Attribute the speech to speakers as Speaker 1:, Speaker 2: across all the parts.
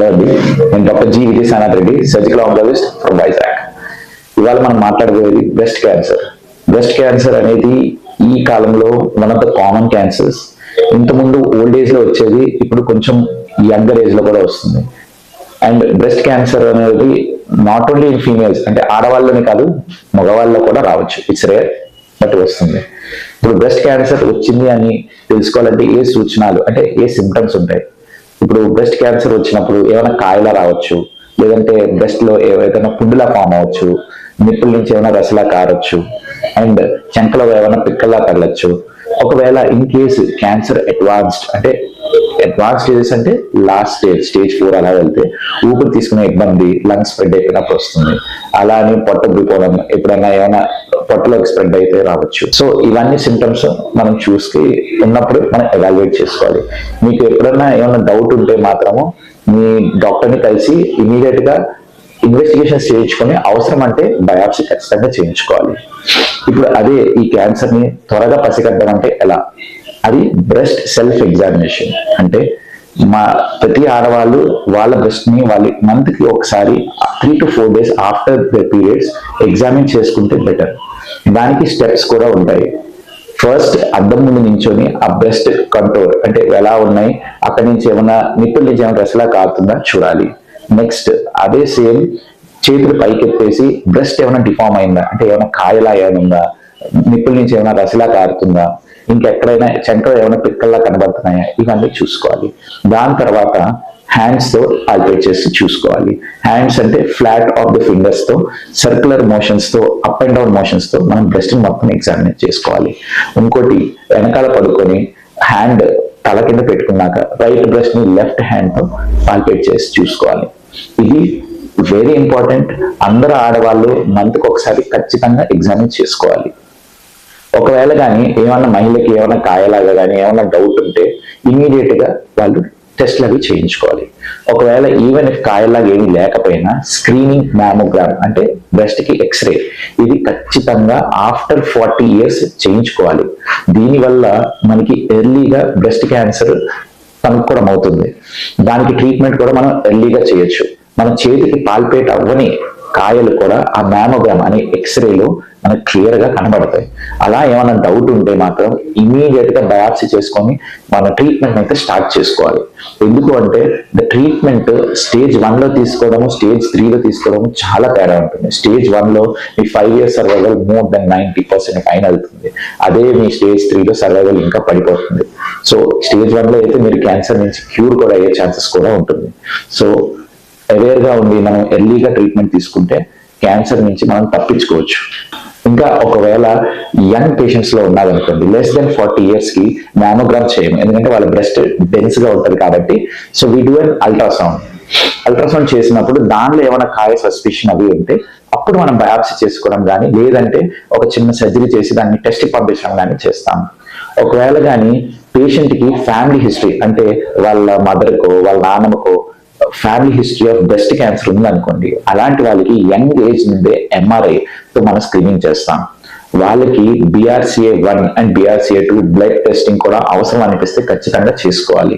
Speaker 1: Hello అండి, నేను doctor G Vijayasainath Reddy, surgical oncologist from Vizag. ఇవాళ మనం మాట్లాడుకునేది బ్రెస్ట్ క్యాన్సర్. బ్రెస్ట్ క్యాన్సర్ అనేది ఈ కాలంలో one of the common cancers. ఇంతకుముందు ఓల్డ్ ఏజ్ లో వచ్చేది, ఇప్పుడు కొంచెం యంగర్ ఏజ్ లో కూడా వస్తుంది. అండ్ బ్రెస్ట్ క్యాన్సర్ అనేది నాట్ ఓన్లీ ఇన్ ఫీమేల్స్, అంటే ఆడవాళ్ళని కాదు, మగవాళ్ళలో కూడా రావచ్చు. ఇట్స్ రేర్, బట్ వస్తుంది. ఇప్పుడు బ్రెస్ట్ క్యాన్సర్ వచ్చింది అని తెలుసుకోవాలంటే ఏ సూచనలు, అంటే ఏ సిమ్టమ్స్ ఉంటాయి. ఇప్పుడు బ్రెస్ట్ క్యాన్సర్ వచ్చినప్పుడు ఏమైనా కాయలా రావచ్చు, లేదంటే బ్రెస్ట్ లో ఏదైనా పుండులా ఫామ్ అవ్వచ్చు, నిప్పుల నుంచి ఏమైనా రసలా కారొచ్చు, అండ్ చెంకలో ఏమైనా పిక్కల్లా తగలచ్చు. ఒకవేళ ఇన్ కేసు క్యాన్సర్ అడ్వాన్స్డ్, అంటే అడ్వాన్స్ స్టేజెస్ అంటే లాస్ట్ స్టేజ్ 4 అలా వెళ్తే ఊపిరి తీసుకునే ఇబ్బంది, లంగ్స్ స్ప్రెడ్ అయిపోయినప్పుడు వస్తుంది. అలా అని పొట్ట ఊడిపోవడం, ఎప్పుడైనా ఏమైనా పొట్టలోకి స్ప్రెడ్ అయితే రావచ్చు. సో ఇవన్నీ సిమ్టమ్స్ మనం చూసి ఉన్నప్పుడు మనం ఎవాల్యుయేట్ చేసుకోవాలి. మీకు ఎప్పుడైనా ఏమైనా డౌట్ ఉంటే మాత్రము మీ డాక్టర్ని కలిసి ఇమీడియట్ గా ఇన్వెస్టిగేషన్స్ చేయించుకొని అవసరం అంటే బయాప్సీ ఖచ్చితంగా చేయించుకోవాలి. ఇప్పుడు అదే ఈ క్యాన్సర్ ని త్వరగా పసిగట్టడం అంటే ఎలా? అది బ్రెస్ట్ సెల్ఫ్ ఎగ్జామినేషన్. అంటే ప్రతి ఆడవాళ్ళు వాళ్ళ బ్రెస్ట్ ని వాళ్ళ మంత్ కి ఒకసారి 3 to 4 days after the periods examine చేసుకుంటే బెటర్. దానికి స్టెప్స్ కూడా ఉంటాయి. ఫస్ట్ అద్దం ముందు నించొని ఆ బ్రెస్ట్ కంట్రోల్ అంటే ఎలా ఉన్నాయి, అక్కడి నుంచి ఏమైనా నిప్పుల నుంచి ఏమైనా రసలా కారుతుందా చూడాలి. నెక్స్ట్ అదే సేమ్ చేతులు పైకెత్తేసి బ్రెస్ట్ ఏమైనా డిఫార్మ్ అయిందా, అంటే ఏమైనా కాయలా ఏమైనా ఉందా, నిప్పుల నుంచి ఏమైనా రసలా కారుతుందా, ఇంకెక్కడైనా చెంకలో ఏమైనా పిక్కల్లా కనబడుతున్నాయా, ఇవన్నీ చూసుకోవాలి. దాని తర్వాత హ్యాండ్స్ తో ఆల్టరేట్ చేసి చూసుకోవాలి. హ్యాండ్స్ అంటే ఫ్లాట్ ఆఫ్ ద ఫింగర్స్ తో సర్క్యులర్ మోషన్స్ తో, అప్ అండ్ డౌన్ మోషన్స్ తో మనం బ్రెస్ట్ మొత్తం ఎగ్జామిన్ చేసుకోవాలి. ఇంకోటి వెనకాల పడుకొని హ్యాండ్ తల కింద పెట్టుకున్నాక రైట్ బ్రెస్ట్ ని లెఫ్ట్ హ్యాండ్ తో పాల్పేట్ చేసి చూసుకోవాలి. ఇది వెరీ ఇంపార్టెంట్. అందరూ ఆడవాళ్ళు మంత్కి ఒకసారి ఖచ్చితంగా ఎగ్జామిన్ చేసుకోవాలి. ఒకవేళ కానీ ఏమన్నా మహిళకి ఏమైనా కాయలాగా కానీ ఏమైనా డౌట్ ఉంటే ఇమీడియట్ గా వాళ్ళు టెస్ట్లు అవి చేయించుకోవాలి. ఒకవేళ ఈవెన్ ఇఫ్ కాయలాగా ఏమీ లేకపోయినా స్క్రీనింగ్ మ్యామోగ్రామ్ అంటే బ్రెస్ట్ కి ఎక్స్రే, ఇది ఖచ్చితంగా ఆఫ్టర్ 40 years చేయించుకోవాలి. దీనివల్ల మనకి ఎర్లీగా బ్రెస్ట్ క్యాన్సర్ కనుక్కోవడం అవుతుంది. దానికి ట్రీట్మెంట్ కూడా మనం ఎర్లీగా చేయొచ్చు. మన చేతికి పాల్పేట్ అవ్వని కాయలు కూడా ఆ మ్యామోగ్రామ్ అనే ఎక్స్రేలో మనకు క్లియర్ గా కనబడతాయి. అలా ఏమైనా డౌట్ ఉంటే మాత్రం ఇమీడియట్ గా బయాప్సీ చేసుకొని మన ట్రీట్మెంట్ అయితే స్టార్ట్ చేసుకోవాలి. ఎందుకు అంటే ద ట్రీట్మెంట్ స్టేజ్ 1 లో తీసుకోవడము, స్టేజ్ 3 లో తీసుకోవడము చాలా తేడా ఉంటుంది. స్టేజ్ 1 లో మీ 5 years సర్వైవల్ మోర్ దెన్ 90% పైన వెళ్తుంది. అదే మీ స్టేజ్ 3 లో సర్వైవల్ ఇంకా పడిపోతుంది. సో స్టేజ్ 1 లో అయితే మీరు క్యాన్సర్ నుంచి క్యూర్ కూడా అయ్యే ఛాన్సెస్ కూడా ఉంటుంది. సో అవేర్ గా ఉండి మనం ఎర్లీగా ట్రీట్మెంట్ తీసుకుంటే క్యాన్సర్ నుంచి మనం తప్పించుకోవచ్చు. ఇంకా ఒకవేళ యంగ్ పేషెంట్స్ లో ఉన్నారనుకోండి, లెస్ దెన్ 40 years కి మ్యామోగ్రామ్ చేయము, ఎందుకంటే వాళ్ళ బ్రెస్ట్ డెన్స్ గా ఉంటుంది కాబట్టి. So we do an ultrasound చేసినప్పుడు దానిలో ఏమైనా కాయ సస్పిషన్ అవి ఉంటే అప్పుడు మనం బయాప్సీ చేసుకోవడం కానీ, లేదంటే ఒక చిన్న సర్జరీ చేసి దాన్ని టెస్ట్ పంపించడం కానీ చేస్తాము. ఒకవేళ కానీ పేషెంట్ కి ఫ్యామిలీ హిస్టరీ, అంటే వాళ్ళ మదర్కో వాళ్ళ నాన్నమ్మకో family history of breast cancer ఉంది అనుకోండి, అలాంటి వాళ్ళకి యంగ్ ఏజ్ నుండే MRI తో మనం స్క్రీనింగ్ చేస్తాం. వాళ్ళకి BRCA1 and BRCA2 blood testing కూడా అవసరం అనిపిస్తే ఖచ్చితంగా చేసుకోవాలి.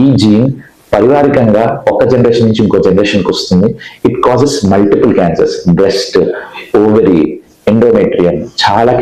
Speaker 1: ఈ జీన్ పరివారికంగా ఒక జనరేషన్ నుంచి ఇంకో జనరేషన్కి వస్తుంది. It causes multiple cancers, breast, ovary, endometrium, చాలా